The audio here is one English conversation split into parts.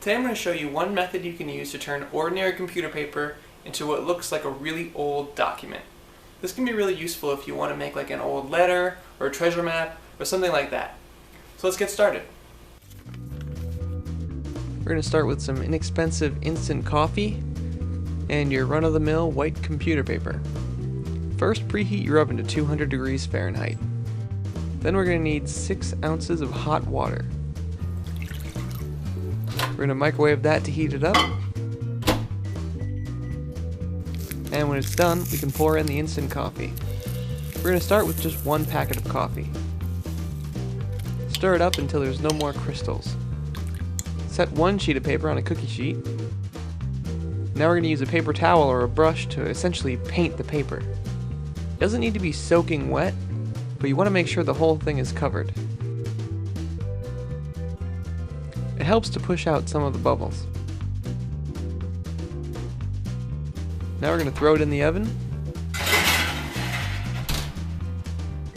Today I'm going to show you one method you can use to turn ordinary computer paper into what looks like a really old document. This can be really useful if you want to make like an old letter or a treasure map or something like that. So let's get started. We're going to start with some inexpensive instant coffee and your run-of-the-mill white computer paper. First, preheat your oven to 200 degrees Fahrenheit. Then we're going to need 6 ounces of hot water. We're going to microwave that to heat it up. And when it's done, we can pour in the instant coffee. We're going to start with just 1 packet of coffee. Stir it up until there's no more crystals. Set 1 sheet of paper on a cookie sheet. Now we're going to use a paper towel or a brush to essentially paint the paper. It doesn't need to be soaking wet, but you want to make sure the whole thing is covered. It helps to push out some of the bubbles. Now we're going to throw it in the oven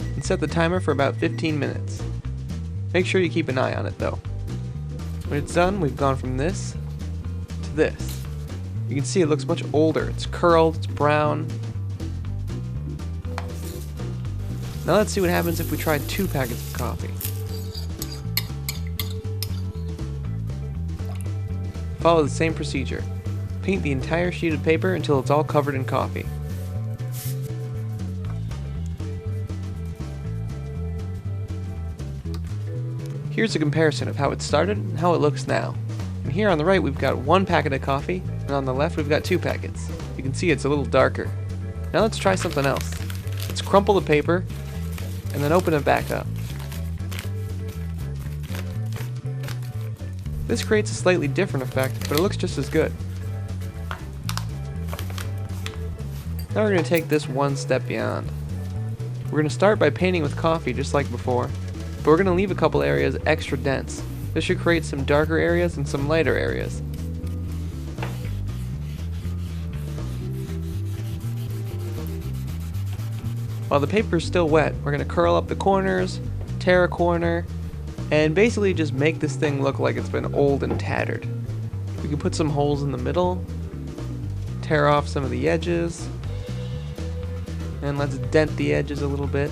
and set the timer for about 15 minutes. Make sure you keep an eye on it though. When it's done, we've gone from this to this. You can see it looks much older. It's curled, it's brown. Now let's see what happens if we try 2 packets of coffee. Follow the same procedure. Paint the entire sheet of paper until it's all covered in coffee. Here's a comparison of how it started and how it looks now. And here on the right we've got 1 packet of coffee, and on the left we've got 2 packets. You can see it's a little darker. Now let's try something else. Let's crumple the paper and then open it back up. This creates a slightly different effect, but it looks just as good. Now we're going to take this one step beyond. We're going to start by painting with coffee just like before, but we're going to leave a couple areas extra dense. This should create some darker areas and some lighter areas. While the paper is still wet, we're going to curl up the corners, tear a corner, and basically just make this thing look like it's been old and tattered. We can put some holes in the middle, tear off some of the edges, and let's dent the edges a little bit.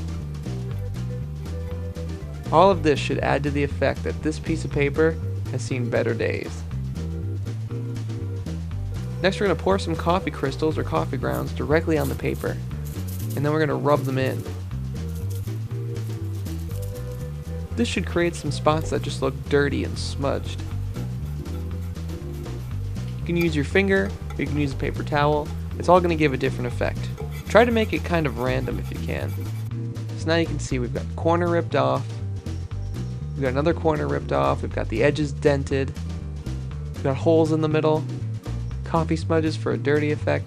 All of this should add to the effect that this piece of paper has seen better days. Next we're going to pour some coffee crystals or coffee grounds directly on the paper, and then we're going to rub them in. This should create some spots that just look dirty and smudged. You can use your finger, or you can use a paper towel. It's all going to give a different effect. Try to make it kind of random if you can. So now you can see we've got a corner ripped off, we've got another corner ripped off, we've got the edges dented, we've got holes in the middle, coffee smudges for a dirty effect,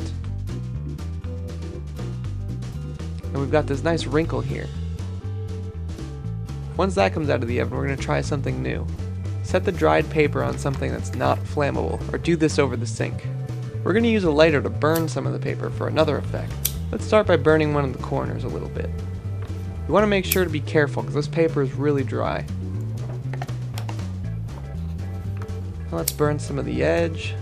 and we've got this nice wrinkle here. Once that comes out of the oven, we're going to try something new. Set the dried paper on something that's not flammable, or do this over the sink. We're going to use a lighter to burn some of the paper for another effect. Let's start by burning one of the corners a little bit. You want to make sure to be careful because this paper is really dry. Now let's burn some of the edge.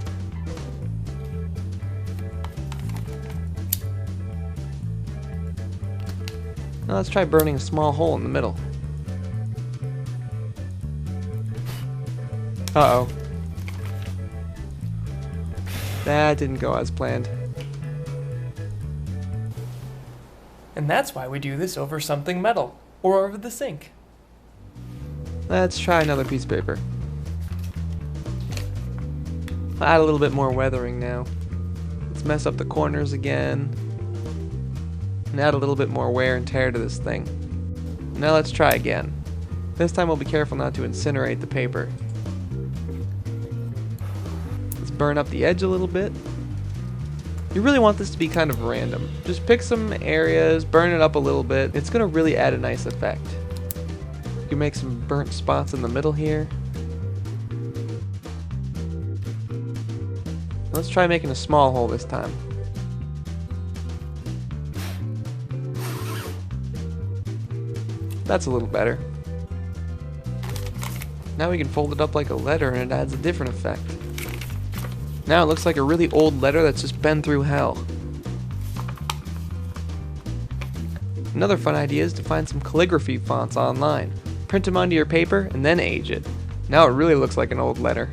Now let's try burning a small hole in the middle. Uh-oh. That didn't go as planned. And that's why we do this over something metal, or over the sink. Let's try another piece of paper. I'll add a little bit more weathering now. Let's mess up the corners again. And add a little bit more wear and tear to this thing. Now let's try again. This time we'll be careful not to incinerate the paper. Let's burn up the edge a little bit. You really want this to be kind of random. Just pick some areas, burn it up a little bit. It's going to really add a nice effect. You can make some burnt spots in the middle here. Let's try making a small hole this time. That's a little better. Now we can fold it up like a letter and it adds a different effect. Now it looks like a really old letter that's just been through hell. Another fun idea is to find some calligraphy fonts online. Print them onto your paper and then age it. Now it really looks like an old letter.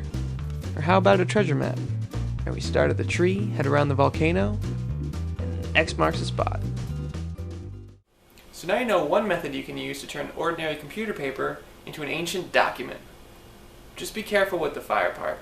Or how about a treasure map? And we start at the tree, head around the volcano, and X marks the spot. So now you know one method you can use to turn ordinary computer paper into an ancient document. Just be careful with the fire part.